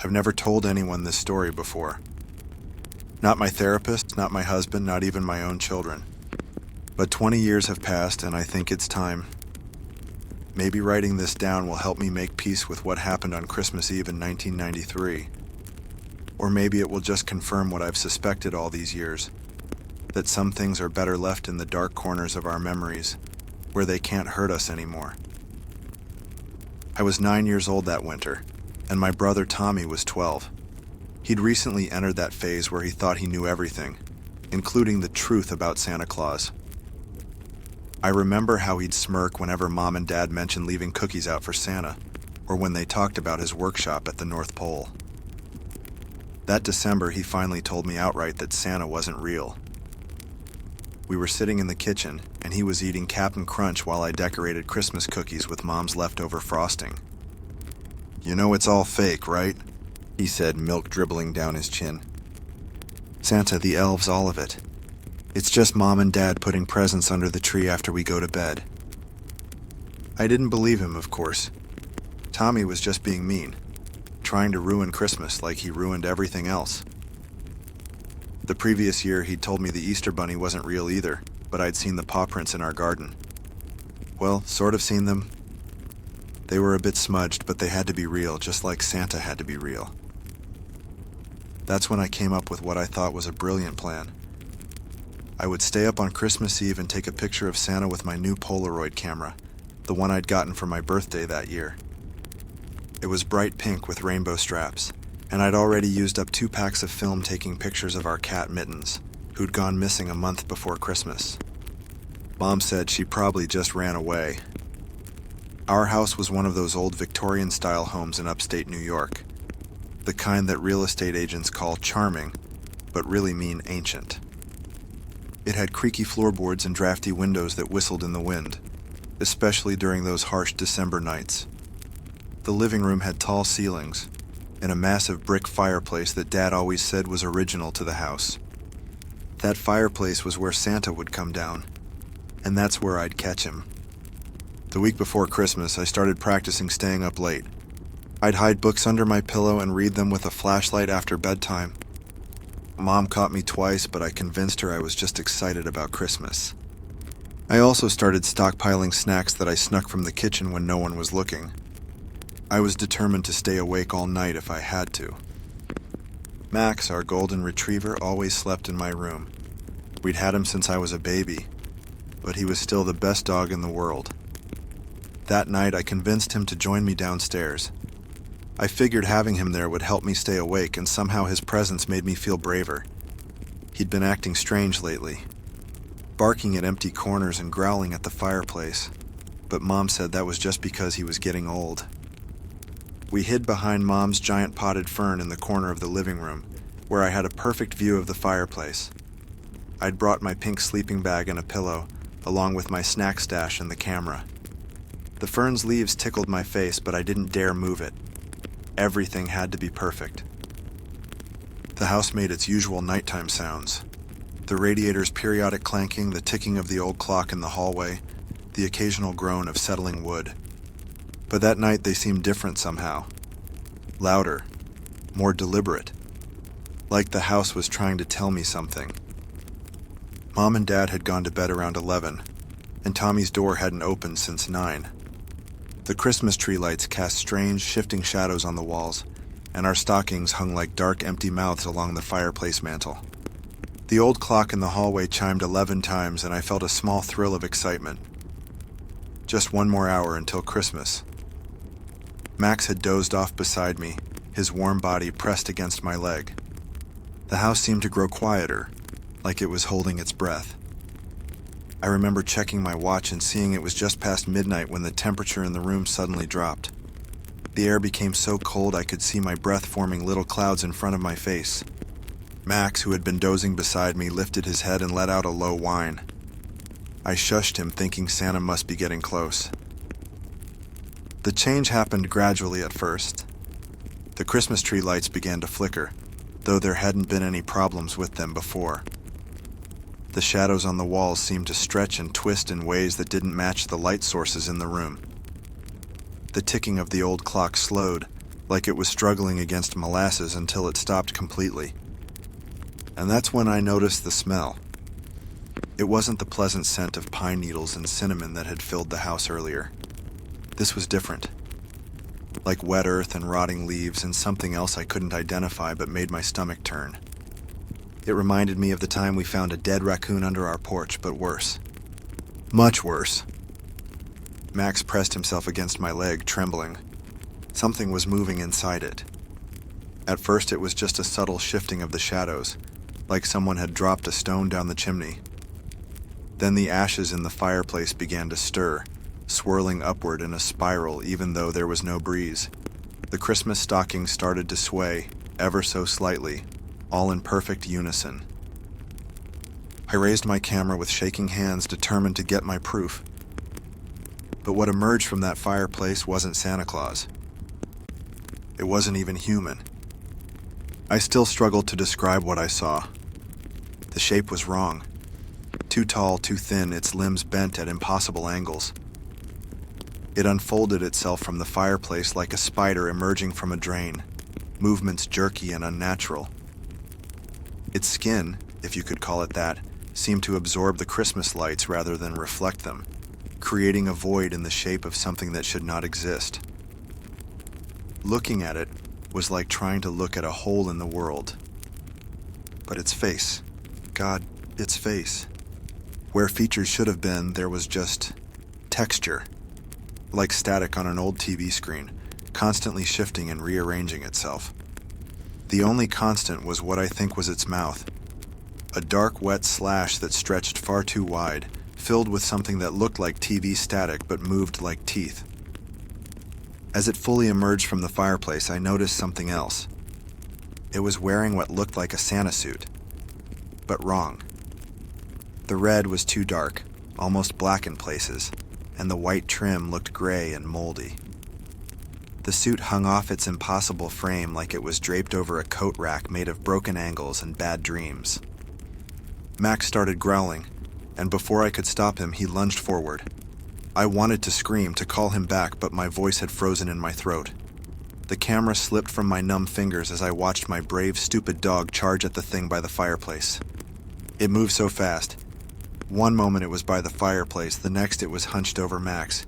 I've never told anyone this story before. Not my therapist, not my husband, not even my own children. But 20 years have passed, and I think it's time. Maybe writing this down will help me make peace with what happened on Christmas Eve in 1993. Or maybe it will just confirm what I've suspected all these years, that some things are better left in the dark corners of our memories, where they can't hurt us anymore. I was 9 years old that winter, and my brother Tommy was 12. He'd recently entered that phase where he thought he knew everything, including the truth about Santa Claus. I remember how he'd smirk whenever Mom and Dad mentioned leaving cookies out for Santa, or when they talked about his workshop at the North Pole. That December, he finally told me outright that Santa wasn't real. We were sitting in the kitchen, and he was eating Cap'n Crunch while I decorated Christmas cookies with Mom's leftover frosting. "You know it's all fake, right?" he said, milk dribbling down his chin. "Santa, the elves, all of it. It's just Mom and Dad putting presents under the tree after we go to bed." I didn't believe him, of course. Tommy was just being mean, trying to ruin Christmas like he ruined everything else. The previous year, he'd told me the Easter Bunny wasn't real either, but I'd seen the paw prints in our garden. Well, sort of seen them. They were a bit smudged, but they had to be real, just like Santa had to be real. That's when I came up with what I thought was a brilliant plan. I would stay up on Christmas Eve and take a picture of Santa with my new Polaroid camera, the one I'd gotten for my birthday that year. It was bright pink with rainbow straps, and I'd already used up 2 packs of film taking pictures of our cat Mittens, who'd gone missing a month before Christmas. Mom said she probably just ran away. Our house was one of those old Victorian-style homes in upstate New York, the kind that real estate agents call charming, but really mean ancient. It had creaky floorboards and drafty windows that whistled in the wind, especially during those harsh December nights. The living room had tall ceilings, and a massive brick fireplace that Dad always said was original to the house. That fireplace was where Santa would come down, and that's where I'd catch him. The week before Christmas, I started practicing staying up late. I'd hide books under my pillow and read them with a flashlight after bedtime. Mom caught me twice, but I convinced her I was just excited about Christmas. I also started stockpiling snacks that I snuck from the kitchen when no one was looking. I was determined to stay awake all night if I had to. Max, our golden retriever, always slept in my room. We'd had him since I was a baby, but he was still the best dog in the world. That night, I convinced him to join me downstairs. I figured having him there would help me stay awake, and somehow his presence made me feel braver. He'd been acting strange lately, barking at empty corners and growling at the fireplace, but Mom said that was just because he was getting old. We hid behind Mom's giant potted fern in the corner of the living room, where I had a perfect view of the fireplace. I'd brought my pink sleeping bag and a pillow, along with my snack stash and the camera. The fern's leaves tickled my face, but I didn't dare move it. Everything had to be perfect. The house made its usual nighttime sounds. The radiator's periodic clanking, the ticking of the old clock in the hallway, the occasional groan of settling wood. But that night they seemed different somehow. Louder, more deliberate. Like the house was trying to tell me something. Mom and Dad had gone to bed around 11, and Tommy's door hadn't opened since 9. The Christmas tree lights cast strange, shifting shadows on the walls, and our stockings hung like dark, empty mouths along the fireplace mantel. The old clock in the hallway chimed 11 times, and I felt a small thrill of excitement. Just one more hour until Christmas. Max had dozed off beside me, his warm body pressed against my leg. The house seemed to grow quieter, like it was holding its breath. I remember checking my watch and seeing it was just past midnight when the temperature in the room suddenly dropped. The air became so cold I could see my breath forming little clouds in front of my face. Max, who had been dozing beside me, lifted his head and let out a low whine. I shushed him, thinking Santa must be getting close. The change happened gradually at first. The Christmas tree lights began to flicker, though there hadn't been any problems with them before. The shadows on the walls seemed to stretch and twist in ways that didn't match the light sources in the room. The ticking of the old clock slowed, like it was struggling against molasses until it stopped completely. And that's when I noticed the smell. It wasn't the pleasant scent of pine needles and cinnamon that had filled the house earlier. This was different. Like wet earth and rotting leaves and something else I couldn't identify but made my stomach turn. It reminded me of the time we found a dead raccoon under our porch, but worse. Much worse. Max pressed himself against my leg, trembling. Something was moving inside it. At first it was just a subtle shifting of the shadows, like someone had dropped a stone down the chimney. Then the ashes in the fireplace began to stir, swirling upward in a spiral even though there was no breeze. The Christmas stocking started to sway, ever so slightly, all in perfect unison. I raised my camera with shaking hands, determined to get my proof. But what emerged from that fireplace wasn't Santa Claus. It wasn't even human. I still struggled to describe what I saw. The shape was wrong. Too tall, too thin, its limbs bent at impossible angles. It unfolded itself from the fireplace like a spider emerging from a drain, movements jerky and unnatural. Its skin, if you could call it that, seemed to absorb the Christmas lights rather than reflect them, creating a void in the shape of something that should not exist. Looking at it was like trying to look at a hole in the world. But its face, God, its face. Where features should have been, there was just texture, like static on an old TV screen, constantly shifting and rearranging itself. The only constant was what I think was its mouth, a dark, wet slash that stretched far too wide, filled with something that looked like TV static but moved like teeth. As it fully emerged from the fireplace, I noticed something else. It was wearing what looked like a Santa suit, but wrong. The red was too dark, almost black in places, and the white trim looked gray and moldy. The suit hung off its impossible frame like it was draped over a coat rack made of broken angles and bad dreams. Max started growling, and before I could stop him, he lunged forward. I wanted to scream, to call him back, but my voice had frozen in my throat. The camera slipped from my numb fingers as I watched my brave, stupid dog charge at the thing by the fireplace. It moved so fast. One moment it was by the fireplace, the next it was hunched over Max.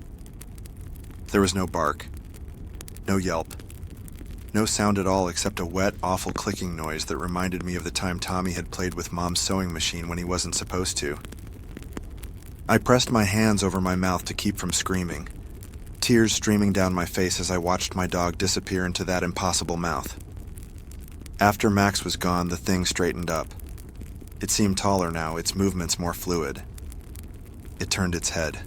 There was no bark, no yelp, no sound at all except a wet, awful clicking noise that reminded me of the time Tommy had played with Mom's sewing machine when he wasn't supposed to. I pressed my hands over my mouth to keep from screaming, tears streaming down my face as I watched my dog disappear into that impossible mouth. After Max was gone, the thing straightened up. It seemed taller now, its movements more fluid. It turned its head.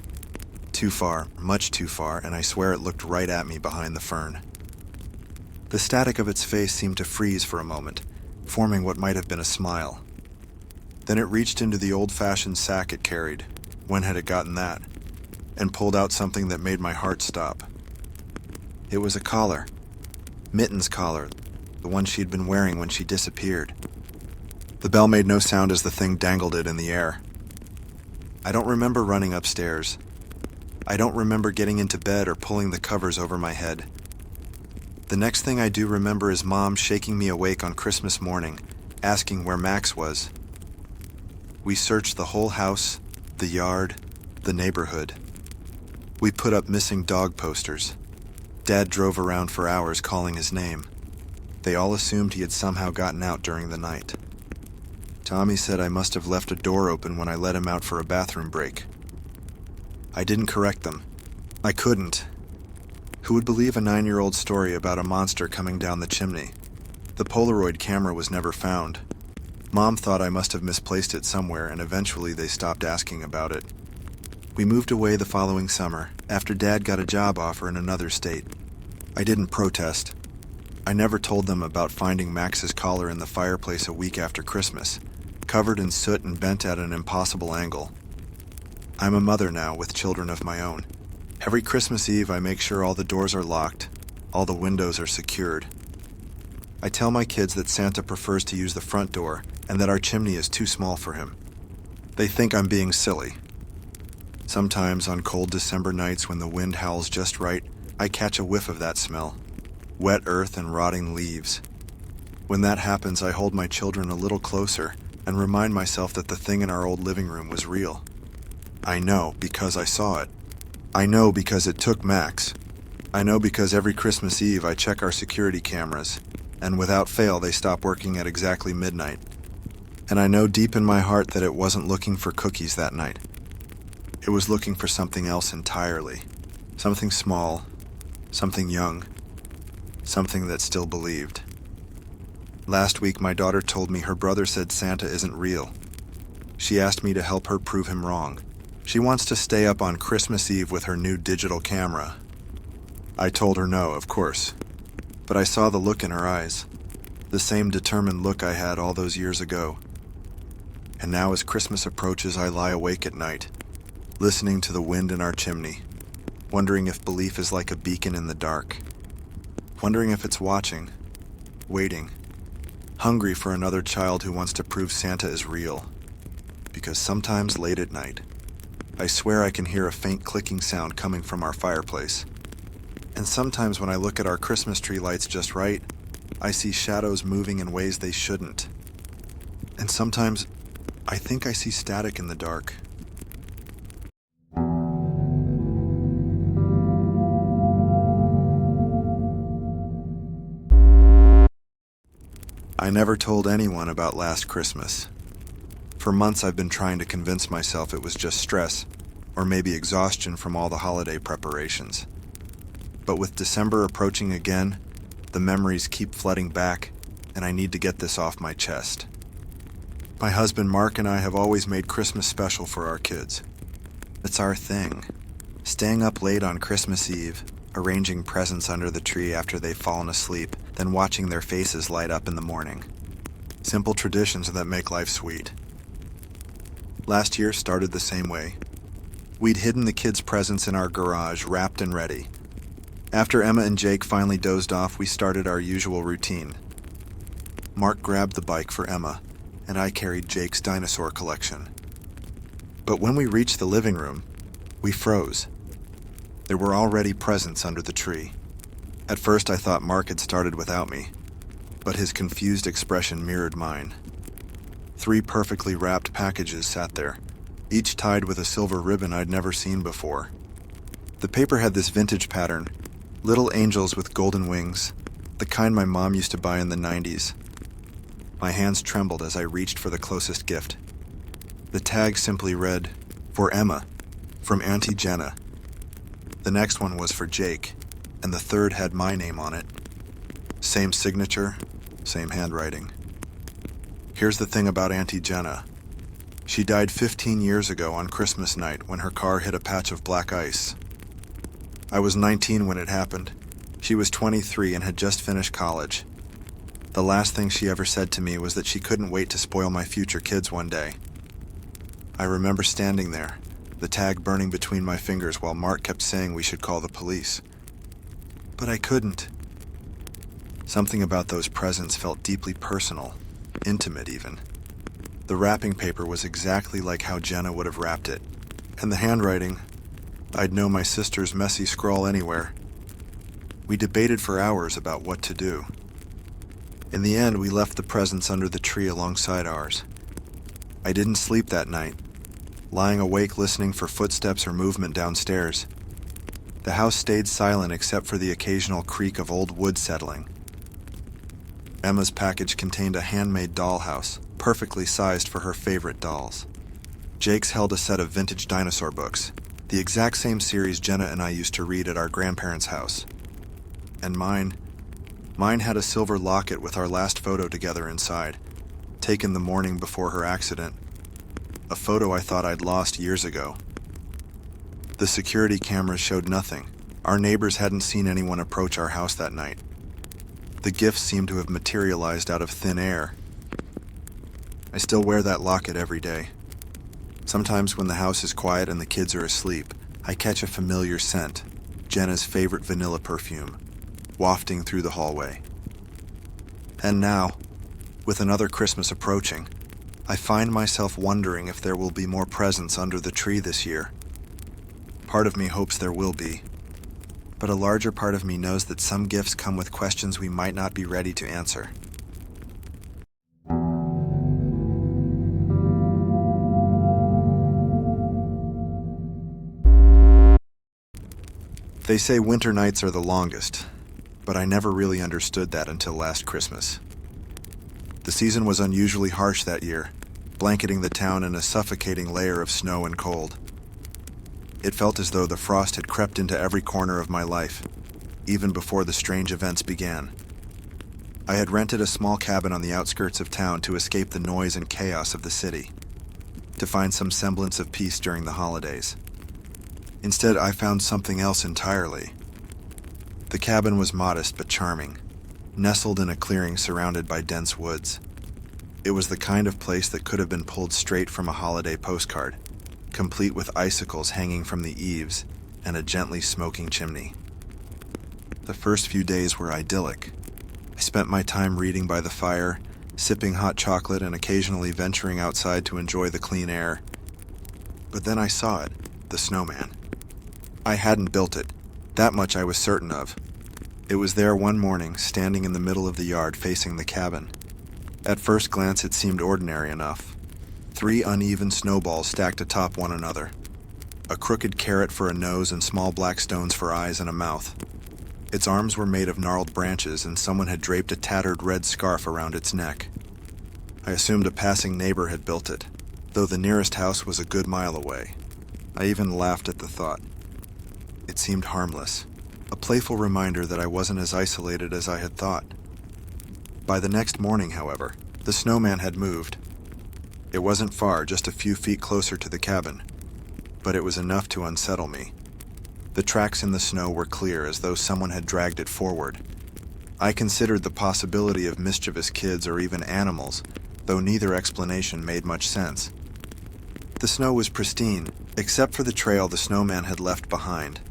Too far, much too far, and I swear it looked right at me behind the fern. The static of its face seemed to freeze for a moment, forming what might have been a smile. Then it reached into the old-fashioned sack it carried, when had it gotten that, and pulled out something that made my heart stop. It was a collar. Mitten's collar, the one she'd been wearing when she disappeared. The bell made no sound as the thing dangled it in the air. I don't remember running upstairs. I don't remember getting into bed or pulling the covers over my head. The next thing I do remember is Mom shaking me awake on Christmas morning, asking where Max was. We searched the whole house, the yard, the neighborhood. We put up missing dog posters. Dad drove around for hours calling his name. They all assumed he had somehow gotten out during the night. Tommy said I must have left a door open when I let him out for a bathroom break. I didn't correct them. I couldn't. Who would believe a 9-year-old story about a monster coming down the chimney? The Polaroid camera was never found. Mom thought I must have misplaced it somewhere, and eventually they stopped asking about it. We moved away the following summer, after Dad got a job offer in another state. I didn't protest. I never told them about finding Max's collar in the fireplace a week after Christmas, covered in soot and bent at an impossible angle. I'm a mother now with children of my own. Every Christmas Eve I make sure all the doors are locked, all the windows are secured. I tell my kids that Santa prefers to use the front door and that our chimney is too small for him. They think I'm being silly. Sometimes on cold December nights when the wind howls just right, I catch a whiff of that smell. wet earth and rotting leaves. When that happens, I hold my children a little closer and remind myself that the thing in our old living room was real. I know because I saw it. I know because it took Max. I know because every Christmas Eve I check our security cameras, and without fail they stop working at exactly midnight. And I know deep in my heart that it wasn't looking for cookies that night. It was looking for something else entirely. Something small, something young, something that still believed. Last week my daughter told me her brother said Santa isn't real. She asked me to help her prove him wrong. She wants to stay up on Christmas Eve with her new digital camera. I told her no, of course. But I saw the look in her eyes. The same determined look I had all those years ago. And now as Christmas approaches, I lie awake at night, listening to the wind in our chimney, wondering if belief is like a beacon in the dark. Wondering if it's watching, waiting, hungry for another child who wants to prove Santa is real. Because sometimes late at night, I swear I can hear a faint clicking sound coming from our fireplace. And sometimes when I look at our Christmas tree lights just right, I see shadows moving in ways they shouldn't. And sometimes I think I see static in the dark. I never told anyone about last Christmas. For months I've been trying to convince myself it was just stress, or maybe exhaustion from all the holiday preparations. But with December approaching again, the memories keep flooding back, and I need to get this off my chest. My husband Mark and I have always made Christmas special for our kids. It's our thing. Staying up late on Christmas Eve, arranging presents under the tree after they've fallen asleep, then watching their faces light up in the morning. Simple traditions that make life sweet. Last year started the same way. We'd hidden the kids' presents in our garage, wrapped and ready. After Emma and Jake finally dozed off, we started our usual routine. Mark grabbed the bike for Emma, and I carried Jake's dinosaur collection. But when we reached the living room, we froze. There were already presents under the tree. At first I thought Mark had started without me, but his confused expression mirrored mine. 3 perfectly wrapped packages sat there, each tied with a silver ribbon I'd never seen before. The paper had this vintage pattern, little angels with golden wings, the kind my mom used to buy in the 90s. My hands trembled as I reached for the closest gift. The tag simply read, "For Emma, from Auntie Jenna." The next one was for Jake, and the third had my name on it. Same signature, same handwriting. Here's the thing about Auntie Jenna. She died 15 years ago on Christmas night when her car hit a patch of black ice. I was 19 when it happened. She was 23 and had just finished college. The last thing she ever said to me was that she couldn't wait to spoil my future kids one day. I remember standing there, the tag burning between my fingers while Mark kept saying we should call the police. But I couldn't. Something about those presents felt deeply personal, intimate even. The wrapping paper was exactly like how Jenna would have wrapped it, and the handwriting, I'd know my sister's messy scrawl anywhere. We debated for hours about what to do. In the end, we left the presents under the tree alongside ours. I didn't sleep that night, lying awake listening for footsteps or movement downstairs. The house stayed silent except for the occasional creak of old wood settling. Emma's package contained a handmade dollhouse, perfectly sized for her favorite dolls. Jake's held a set of vintage dinosaur books, the exact same series Jenna and I used to read at our grandparents' house. And mine had a silver locket with our last photo together inside, taken the morning before her accident. A photo I thought I'd lost years ago. The security cameras showed nothing. Our neighbors hadn't seen anyone approach our house that night. The gifts seemed to have materialized out of thin air. I still wear that locket every day. Sometimes when the house is quiet and the kids are asleep, I catch a familiar scent, Jenna's favorite vanilla perfume, wafting through the hallway. And now, with another Christmas approaching, I find myself wondering if there will be more presents under the tree this year. Part of me hopes there will be, but a larger part of me knows that some gifts come with questions we might not be ready to answer. They say winter nights are the longest, but I never really understood that until last Christmas. The season was unusually harsh that year, blanketing the town in a suffocating layer of snow and cold. It felt as though the frost had crept into every corner of my life, even before the strange events began. I had rented a small cabin on the outskirts of town to escape the noise and chaos of the city, to find some semblance of peace during the holidays. Instead, I found something else entirely. The cabin was modest but charming, nestled in a clearing surrounded by dense woods. It was the kind of place that could have been pulled straight from a holiday postcard, complete with icicles hanging from the eaves and a gently smoking chimney. The first few days were idyllic. I spent my time reading by the fire, sipping hot chocolate and occasionally venturing outside to enjoy the clean air. But then I saw it, the snowman. I hadn't built it, that much I was certain of. It was there one morning, standing in the middle of the yard facing the cabin. At first glance it seemed ordinary enough. 3 uneven snowballs stacked atop one another. A crooked carrot for a nose and small black stones for eyes and a mouth. Its arms were made of gnarled branches and someone had draped a tattered red scarf around its neck. I assumed a passing neighbor had built it, though the nearest house was a good mile away. I even laughed at the thought. It seemed harmless, a playful reminder that I wasn't as isolated as I had thought. By the next morning, however, the snowman had moved. It wasn't far, just a few feet closer to the cabin, but it was enough to unsettle me. The tracks in the snow were clear, as though someone had dragged it forward. I considered the possibility of mischievous kids or even animals, though neither explanation made much sense. The snow was pristine, except for the trail the snowman had left behind,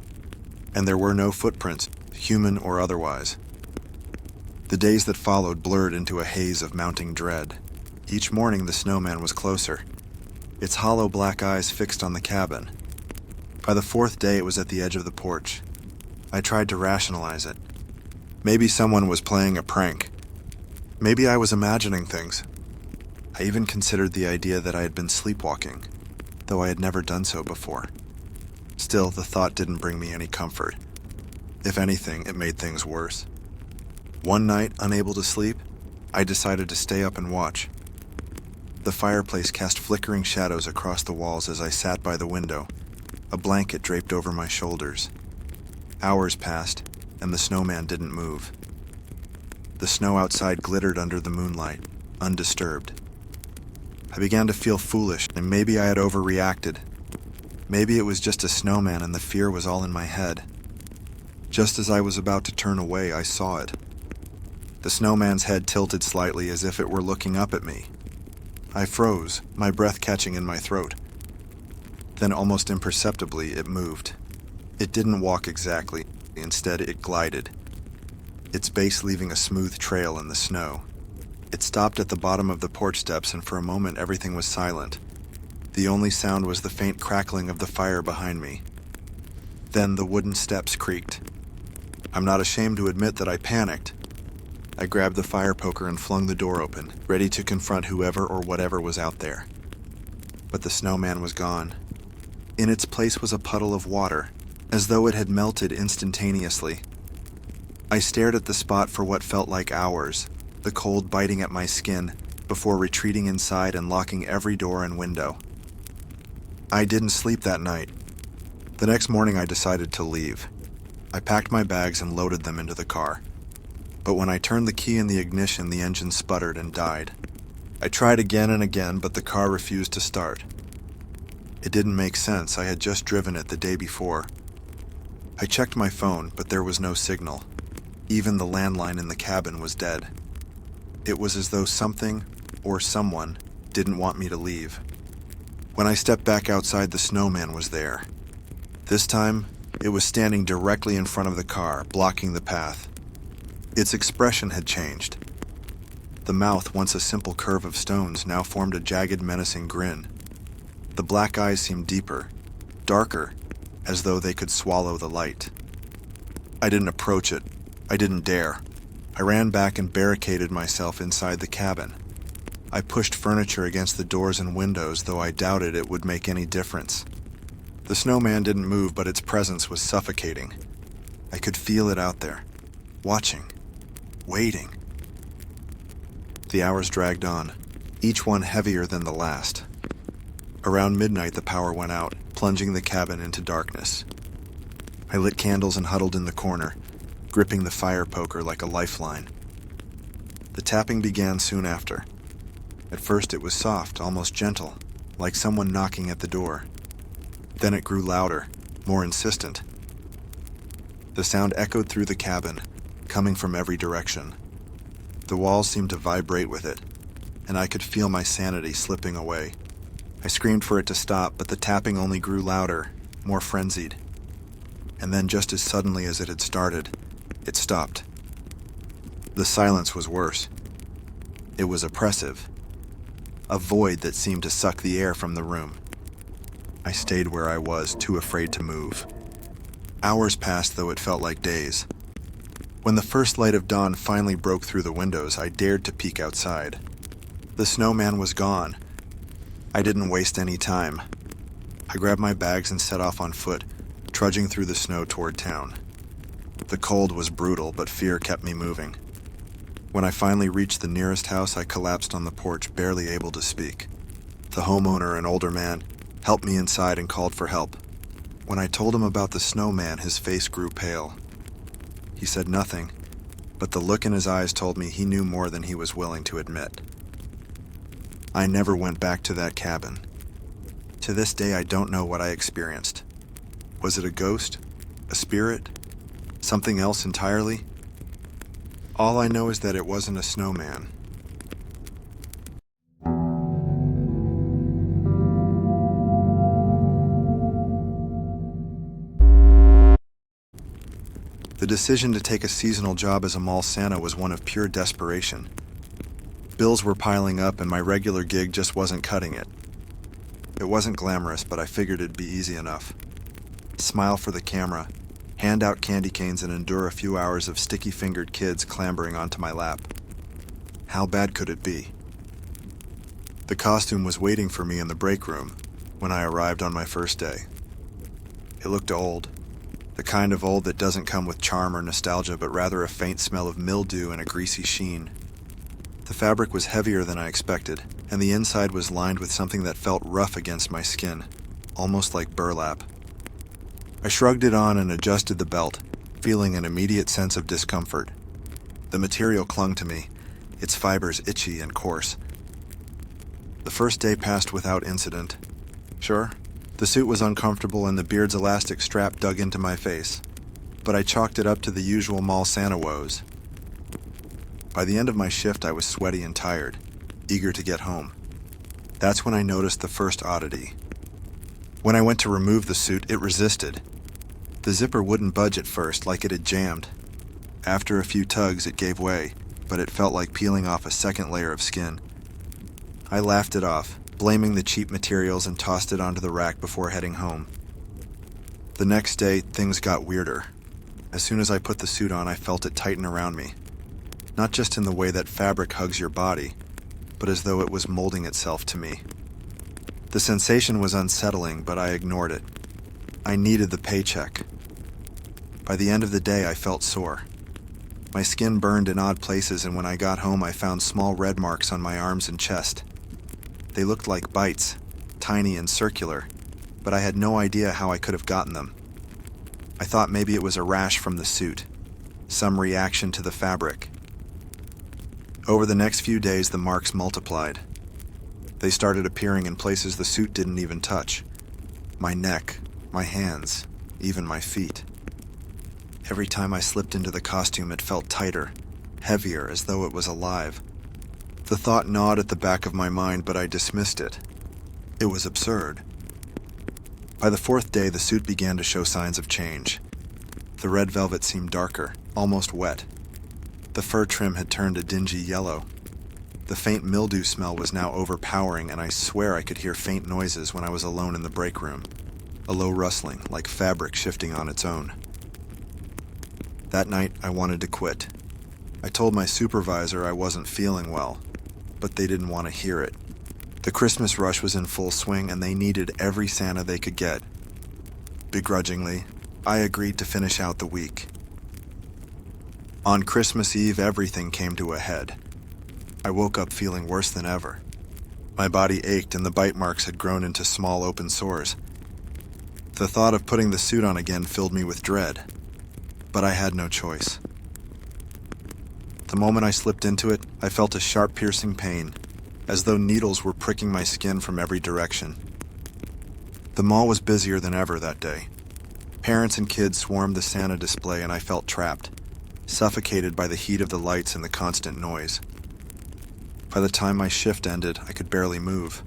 and there were no footprints, human or otherwise. The days that followed blurred into a haze of mounting dread. Each morning the snowman was closer, its hollow black eyes fixed on the cabin. By the 4th day it was at the edge of the porch. I tried to rationalize it. Maybe someone was playing a prank. Maybe I was imagining things. I even considered the idea that I had been sleepwalking, though I had never done so before. Still, the thought didn't bring me any comfort. If anything, it made things worse. One night, unable to sleep, I decided to stay up and watch. The fireplace cast flickering shadows across the walls as I sat by the window, a blanket draped over my shoulders. Hours passed, and the snowman didn't move. The snow outside glittered under the moonlight, undisturbed. I began to feel foolish, and maybe I had overreacted. Maybe it was just a snowman and the fear was all in my head. Just as I was about to turn away, I saw it. The snowman's head tilted slightly as if it were looking up at me. I froze, my breath catching in my throat. Then almost imperceptibly, it moved. It didn't walk exactly. Instead, it glided, its base leaving a smooth trail in the snow. It stopped at the bottom of the porch steps, and for a moment everything was silent. The only sound was the faint crackling of the fire behind me. Then the wooden steps creaked. I'm not ashamed to admit that I panicked. I grabbed the fire poker and flung the door open, ready to confront whoever or whatever was out there. But the snowman was gone. In its place was a puddle of water, as though it had melted instantaneously. I stared at the spot for what felt like hours, the cold biting at my skin, before retreating inside and locking every door and window. I didn't sleep that night. The next morning I decided to leave. I packed my bags and loaded them into the car. But when I turned the key in the ignition, the engine sputtered and died. I tried again and again, but the car refused to start. It didn't make sense. I had just driven it the day before. I checked my phone, but there was no signal. Even the landline in the cabin was dead. It was as though something, or someone, didn't want me to leave. When I stepped back outside, the snowman was there. This time, it was standing directly in front of the car, blocking the path. Its expression had changed. The mouth, once a simple curve of stones, now formed a jagged, menacing grin. The black eyes seemed deeper, darker, as though they could swallow the light. I didn't approach it. I didn't dare. I ran back and barricaded myself inside the cabin. I pushed furniture against the doors and windows, though I doubted it would make any difference. The snowman didn't move, but its presence was suffocating. I could feel it out there, watching, waiting. The hours dragged on, each one heavier than the last. Around midnight, the power went out, plunging the cabin into darkness. I lit candles and huddled in the corner, gripping the fire poker like a lifeline. The tapping began soon after. At first it was soft, almost gentle, like someone knocking at the door. Then it grew louder, more insistent. The sound echoed through the cabin, coming from every direction. The walls seemed to vibrate with it, and I could feel my sanity slipping away. I screamed for it to stop, but the tapping only grew louder, more frenzied. And then, just as suddenly as it had started, it stopped. The silence was worse. It was oppressive. A void that seemed to suck the air from the room. I stayed where I was, too afraid to move. Hours passed, though it felt like days. When the first light of dawn finally broke through the windows, I dared to peek outside. The snowman was gone. I didn't waste any time. I grabbed my bags and set off on foot, trudging through the snow toward town. The cold was brutal, but fear kept me moving. When I finally reached the nearest house, I collapsed on the porch, barely able to speak. The homeowner, an older man, helped me inside and called for help. When I told him about the snowman, his face grew pale. He said nothing, but the look in his eyes told me he knew more than he was willing to admit. I never went back to that cabin. To this day, I don't know what I experienced. Was it a ghost? A spirit? Something else entirely? All I know is that it wasn't a snowman. The decision to take a seasonal job as a mall Santa was one of pure desperation. Bills were piling up and my regular gig just wasn't cutting it. It wasn't glamorous, but I figured it'd be easy enough. Smile for the camera, hand out candy canes, and endure a few hours of sticky-fingered kids clambering onto my lap. How bad could it be? The costume was waiting for me in the break room when I arrived on my first day. It looked old, the kind of old that doesn't come with charm or nostalgia, but rather a faint smell of mildew and a greasy sheen. The fabric was heavier than I expected, and the inside was lined with something that felt rough against my skin, almost like burlap. I shrugged it on and adjusted the belt, feeling an immediate sense of discomfort. The material clung to me, its fibers itchy and coarse. The first day passed without incident. Sure, the suit was uncomfortable and the beard's elastic strap dug into my face, but I chalked it up to the usual mall Santa woes. By the end of my shift, I was sweaty and tired, eager to get home. That's when I noticed the first oddity. When I went to remove the suit, it resisted. The zipper wouldn't budge at first, like it had jammed. After a few tugs, it gave way, but it felt like peeling off a second layer of skin. I laughed it off, blaming the cheap materials, and tossed it onto the rack before heading home. The next day, things got weirder. As soon as I put the suit on, I felt it tighten around me. Not just in the way that fabric hugs your body, but as though it was molding itself to me. The sensation was unsettling, but I ignored it. I needed the paycheck. By the end of the day, I felt sore. My skin burned in odd places, and when I got home, I found small red marks on my arms and chest. They looked like bites, tiny and circular, but I had no idea how I could have gotten them. I thought maybe it was a rash from the suit, some reaction to the fabric. Over the next few days, the marks multiplied. They started appearing in places the suit didn't even touch. My neck, my hands, even my feet. Every time I slipped into the costume, it felt tighter, heavier, as though it was alive. The thought gnawed at the back of my mind, but I dismissed it. It was absurd. By the fourth day, the suit began to show signs of change. The red velvet seemed darker, almost wet. The fur trim had turned a dingy yellow. The faint mildew smell was now overpowering, and I swear I could hear faint noises when I was alone in the break room. A low rustling, like fabric shifting on its own. That night, I wanted to quit. I told my supervisor I wasn't feeling well, but they didn't want to hear it. The Christmas rush was in full swing, and they needed every Santa they could get. Begrudgingly, I agreed to finish out the week. On Christmas Eve, everything came to a head. I woke up feeling worse than ever. My body ached and the bite marks had grown into small open sores. The thought of putting the suit on again filled me with dread, but I had no choice. The moment I slipped into it, I felt a sharp piercing pain, as though needles were pricking my skin from every direction. The mall was busier than ever that day. Parents and kids swarmed the Santa display, and I felt trapped, suffocated by the heat of the lights and the constant noise. By the time my shift ended, I could barely move.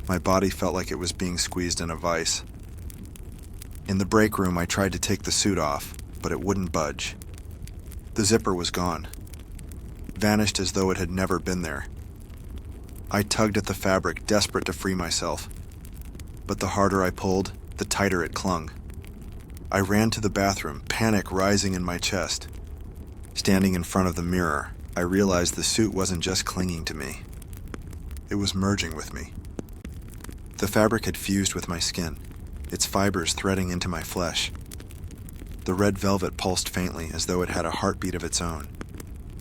My body felt like it was being squeezed in a vise. In the break room, I tried to take the suit off, but it wouldn't budge. The zipper was gone, vanished as though it had never been there. I tugged at the fabric, desperate to free myself, but the harder I pulled, the tighter it clung. I ran to the bathroom, panic rising in my chest. Standing in front of the mirror, I realized the suit wasn't just clinging to me. It was merging with me. The fabric had fused with my skin, its fibers threading into my flesh. The red velvet pulsed faintly, as though it had a heartbeat of its own.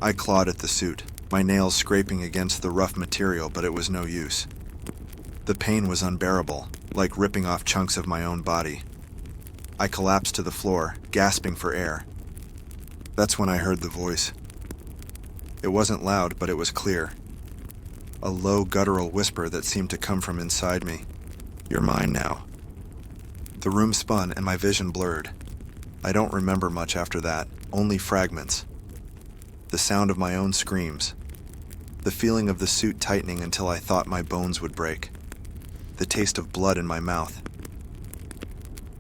I clawed at the suit, my nails scraping against the rough material, but it was no use. The pain was unbearable, like ripping off chunks of my own body. I collapsed to the floor, gasping for air. That's when I heard the voice. It wasn't loud, but it was clear. A low, guttural whisper that seemed to come from inside me. "You're mine now." The room spun and my vision blurred. I don't remember much after that, only fragments. The sound of my own screams. The feeling of the suit tightening until I thought my bones would break. The taste of blood in my mouth.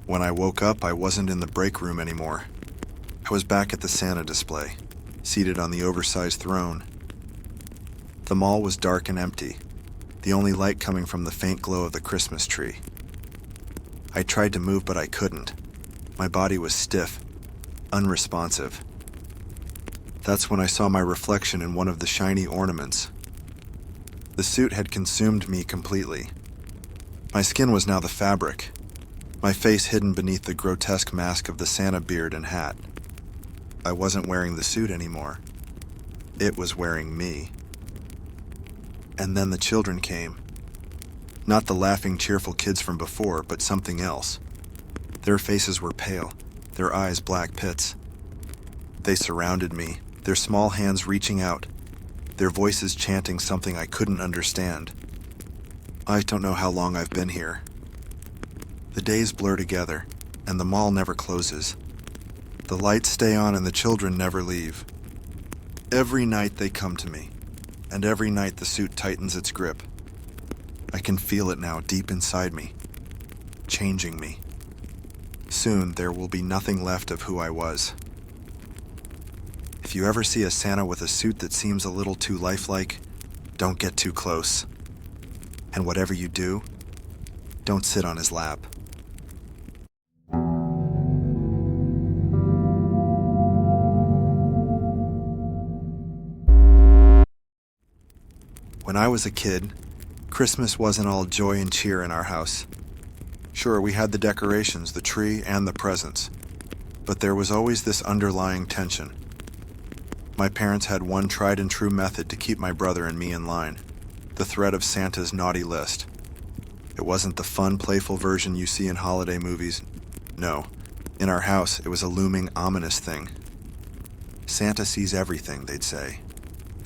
When I woke up, I wasn't in the break room anymore. I was back at the Santa display, seated on the oversized throne. The mall was dark and empty, the only light coming from the faint glow of the Christmas tree. I tried to move, but I couldn't. My body was stiff, unresponsive. That's when I saw my reflection in one of the shiny ornaments. The suit had consumed me completely. My skin was now the fabric, my face hidden beneath the grotesque mask of the Santa beard and hat. I wasn't wearing the suit anymore. It was wearing me. And then the children came. Not the laughing, cheerful kids from before, but something else. Their faces were pale, their eyes black pits. They surrounded me, their small hands reaching out, their voices chanting something I couldn't understand. I don't know how long I've been here. The days blur together, and the mall never closes. The lights stay on and the children never leave. Every night they come to me, and every night the suit tightens its grip. I can feel it now deep inside me, changing me. Soon there will be nothing left of who I was. If you ever see a Santa with a suit that seems a little too lifelike, don't get too close. And whatever you do, don't sit on his lap. When I was a kid, Christmas wasn't all joy and cheer in our house. Sure, we had the decorations, the tree, and the presents, but there was always this underlying tension. My parents had one tried and true method to keep my brother and me in line: the threat of Santa's naughty list. It wasn't the fun, playful version you see in holiday movies. No, in our house, it was a looming, ominous thing. Santa sees everything, they'd say,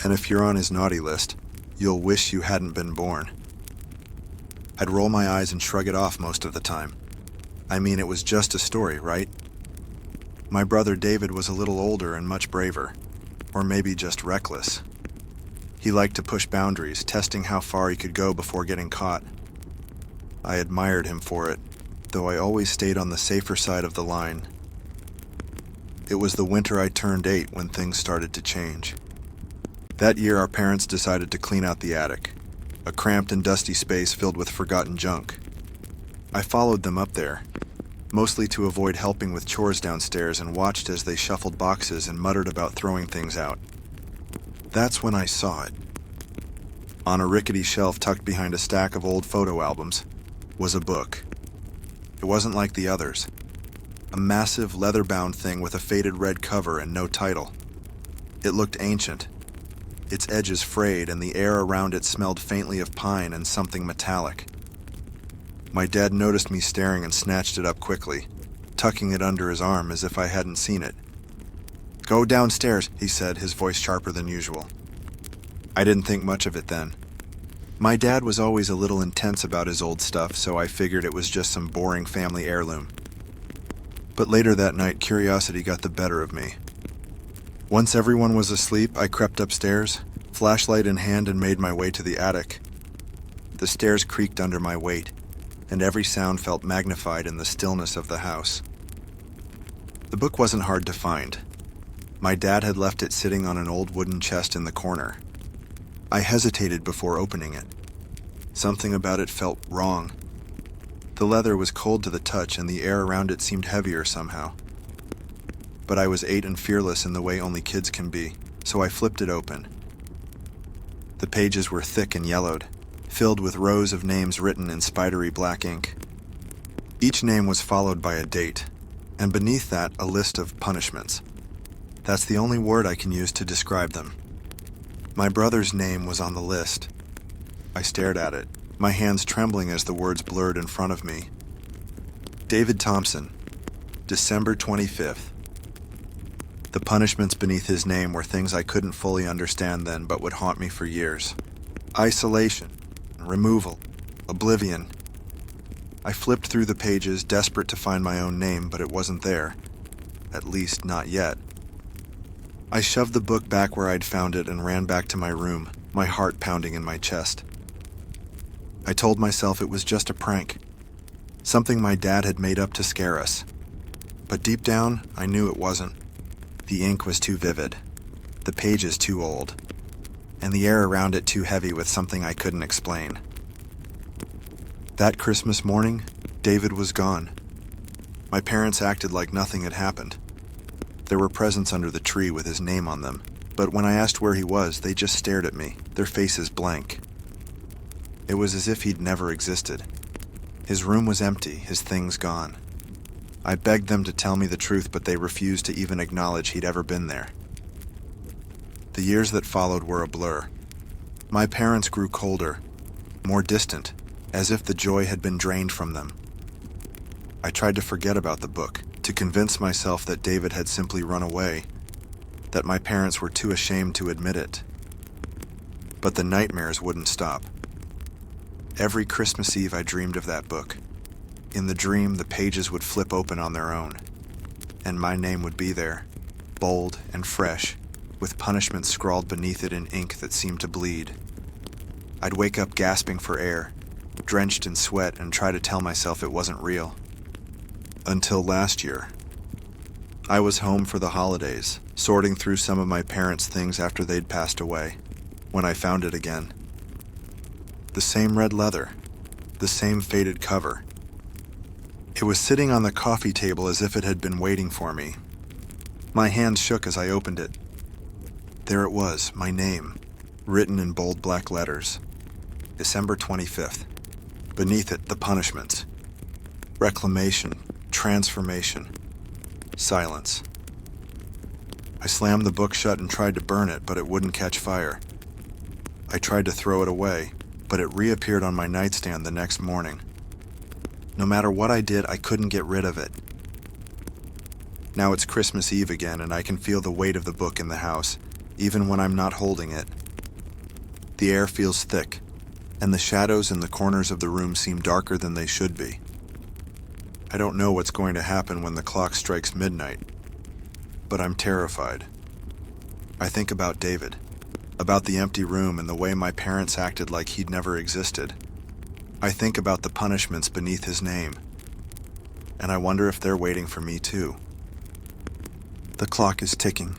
and if you're on his naughty list, you'll wish you hadn't been born. I'd roll my eyes and shrug it off most of the time. I mean, it was just a story, right? My brother David was a little older and much braver, or maybe just reckless. He liked to push boundaries, testing how far he could go before getting caught. I admired him for it, though I always stayed on the safer side of the line. It was the winter I turned 8 when things started to change. That year, our parents decided to clean out the attic, a cramped and dusty space filled with forgotten junk. I followed them up there, mostly to avoid helping with chores downstairs, and watched as they shuffled boxes and muttered about throwing things out. That's when I saw it. On a rickety shelf tucked behind a stack of old photo albums was a book. It wasn't like the others. A massive leather-bound thing with a faded red cover and no title. It looked ancient, its edges frayed, and the air around it smelled faintly of pine and something metallic. My dad noticed me staring and snatched it up quickly, tucking it under his arm as if I hadn't seen it. "Go downstairs," he said, his voice sharper than usual. I didn't think much of it then. My dad was always a little intense about his old stuff, so I figured it was just some boring family heirloom. But later that night, curiosity got the better of me. Once everyone was asleep, I crept upstairs, flashlight in hand, and made my way to the attic. The stairs creaked under my weight, and every sound felt magnified in the stillness of the house. The book wasn't hard to find. My dad had left it sitting on an old wooden chest in the corner. I hesitated before opening it. Something about it felt wrong. The leather was cold to the touch, and the air around it seemed heavier somehow. But I was 8 and fearless in the way only kids can be, so I flipped it open. The pages were thick and yellowed, filled with rows of names written in spidery black ink. Each name was followed by a date, and beneath that a list of punishments. That's the only word I can use to describe them. My brother's name was on the list. I stared at it, my hands trembling as the words blurred in front of me. David Thompson, December 25th. The punishments beneath his name were things I couldn't fully understand then, but would haunt me for years. Isolation, removal, oblivion. I flipped through the pages, desperate to find my own name, but it wasn't there. At least, not yet. I shoved the book back where I'd found it and ran back to my room, my heart pounding in my chest. I told myself it was just a prank, something my dad had made up to scare us. But deep down, I knew it wasn't. The ink was too vivid, the pages too old, and the air around it too heavy with something I couldn't explain. That Christmas morning, David was gone. My parents acted like nothing had happened. There were presents under the tree with his name on them, but when I asked where he was, they just stared at me, their faces blank. It was as if he'd never existed. His room was empty, his things gone. I begged them to tell me the truth, but they refused to even acknowledge he'd ever been there. The years that followed were a blur. My parents grew colder, more distant, as if the joy had been drained from them. I tried to forget about the book, to convince myself that David had simply run away, that my parents were too ashamed to admit it. But the nightmares wouldn't stop. Every Christmas Eve I dreamed of that book. In the dream, the pages would flip open on their own, and my name would be there, bold and fresh, with punishment scrawled beneath it in ink that seemed to bleed. I'd wake up gasping for air, drenched in sweat, and try to tell myself it wasn't real. Until last year. I was home for the holidays, sorting through some of my parents' things after they'd passed away, when I found it again. The same red leather, the same faded cover. It was sitting on the coffee table as if it had been waiting for me. My hands shook as I opened it. There it was, my name, written in bold black letters. December 25th. Beneath it, the punishments. Reclamation, transformation, silence. I slammed the book shut and tried to burn it, but it wouldn't catch fire. I tried to throw it away, but it reappeared on my nightstand the next morning. No matter what I did, I couldn't get rid of it. Now it's Christmas Eve again, and I can feel the weight of the book in the house, even when I'm not holding it. The air feels thick, and the shadows in the corners of the room seem darker than they should be. I don't know what's going to happen when the clock strikes midnight, but I'm terrified. I think about David, about the empty room and the way my parents acted like he'd never existed. I think about the punishments beneath his name, and I wonder if they're waiting for me too. The clock is ticking.